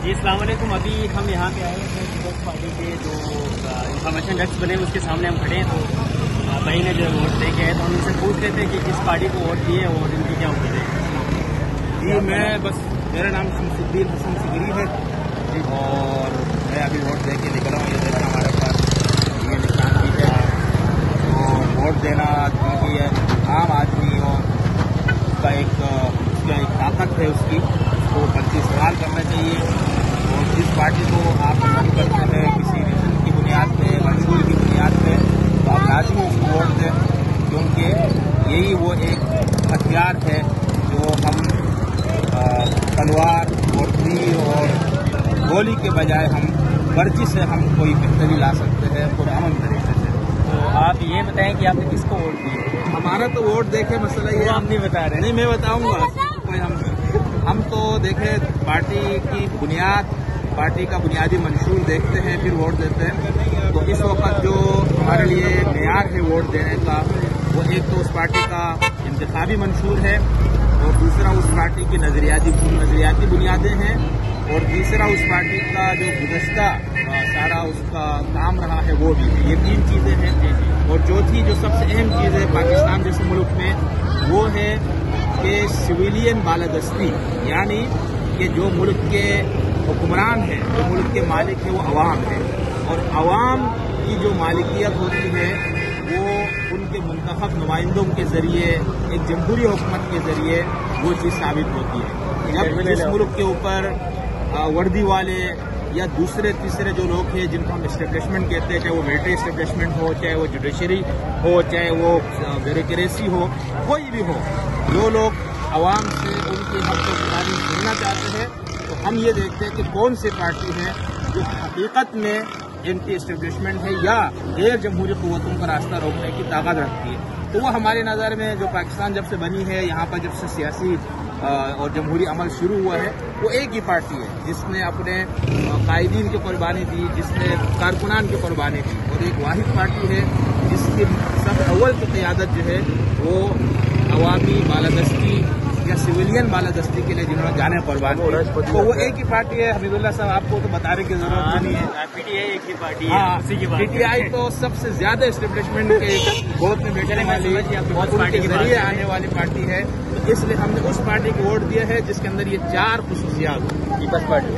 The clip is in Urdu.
جی السلام علیکم. ابھی ہم یہاں پہ آئے ہیں پیپلز پارٹی کے جو انفارمیشن ڈیسک بنے اس کے سامنے ہم کھڑے ہیں. تو بھائی نے جو ووٹ دے کے آئے تو ہم ان سے پوچھ رہے تھے کہ کس پارٹی کو ووٹ دیے اور ان کی کیا وجہ ہے. جی میرا نام شمس الدین حسن سگری ہے جی، اور میں ابھی ووٹ دے کے نکلا ہوں. یہ دیکھا ہمارے پاس یہ نشان بھی ہے. تو ووٹ دینا کیونکہ عام آدمی اور اس کا ایک طاقت ہے، اس کو پرچی استعمال کرنا چاہیے. اور جس پارٹی کو آپ پسند کرتے ہیں کسی ریزن کی بنیاد پہ، منشور کی بنیاد پہ، تو آپ لازمی اس کو ووٹ دیں، کیونکہ یہی وہ ایک ہتھیار ہے جو ہم تلوار اور تیر اور گولی کے بجائے ہم ورزش سے ہم کوئی بہتری لا سکتے ہیں پرامن طریقے سے. تو آپ یہ بتائیں کہ آپ نے کس کو ووٹ دیے؟ ہمارا تو ووٹ دیکھے مسئلہ یہ آپ نہیں بتا رہے. نہیں، میں بتاؤں گا. ہم تو دیکھیں پارٹی کی بنیاد، پارٹی کا بنیادی منشور دیکھتے ہیں پھر ووٹ دیتے ہیں. تو اس وقت جو ہمارے لیے معیار ہے ووٹ دینے کا، وہ ایک تو اس پارٹی کا انتخابی منشور ہے، اور دوسرا اس پارٹی کی نظریاتی بنیادیں ہیں، اور تیسرا اس پارٹی کا جو گزشتہ سارا اس کا کام رہا ہے وہ بھی ہے. یہ تین چیزیں ہیں. اور چوتھی جو سب سے اہم چیز ہے پاکستان جیسے ملک میں، وہ ہے کہ سویلین بالادستی، یعنی کہ جو ملک کے حکمران ہیں، جو ملک کے مالک ہیں، وہ عوام ہیں. اور عوام کی جو مالکیت ہوتی ہے وہ ان کے منتخب نمائندوں کے ذریعے، ایک جمہوری حکومت کے ذریعے وہ چیز ثابت ہوتی ہے. جب اس ملک کے اوپر وردی والے یا دوسرے تیسرے جو لوگ ہیں جن کو ہم اسٹیبلشمنٹ کہتے ہیں، چاہے وہ ملٹری اسٹیبلشمنٹ ہو، چاہے وہ جوڈیشری ہو، چاہے وہ بیوروکریسی ہو، کوئی بھی ہو، جو لوگ عوام سے ان کی حق و تعلیم سننا چاہتے ہیں، تو ہم یہ دیکھتے ہیں کہ کون سی پارٹی ہے جو حقیقت میں اینٹی اسٹیبلشمنٹ ہے یا غیر جمہوری قوتوں کا راستہ روکنے کی طاقت رکھتی ہے. تو وہ ہمارے نظر میں جو پاکستان جب سے بنی ہے، یہاں پر جب سے سیاسی اور جمہوری عمل شروع ہوا ہے، وہ ایک ہی پارٹی ہے جس نے اپنے قائدین کی قربانی دی، جس نے کارکنان کی قربانی دی، اور ایک واحد پارٹی ہے جس کی سب اول کی قیادت جو ہے وہ عوامی بالادستی یا سویلین بالادستی کے لیے جنہوں نے جانے قربان کی، تو وہ ایک ہی پارٹی ہے. حمید اللہ صاحب آپ کو تو بتانے کی ضرورت نہیں ہے. پی ٹی آئی ایک ہی پارٹی ہے. پی ٹی آئی تو سب سے زیادہ اسٹیبلشمنٹ کے گود میں بیٹھنے والی اور ان کے ذریعے آنے والی پارٹی ہے. تو اس لیے ہم نے اس پارٹی کو ووٹ دیا ہے جس کے اندر یہ 4 خصوصیات ہیں. پیپلز پارٹی.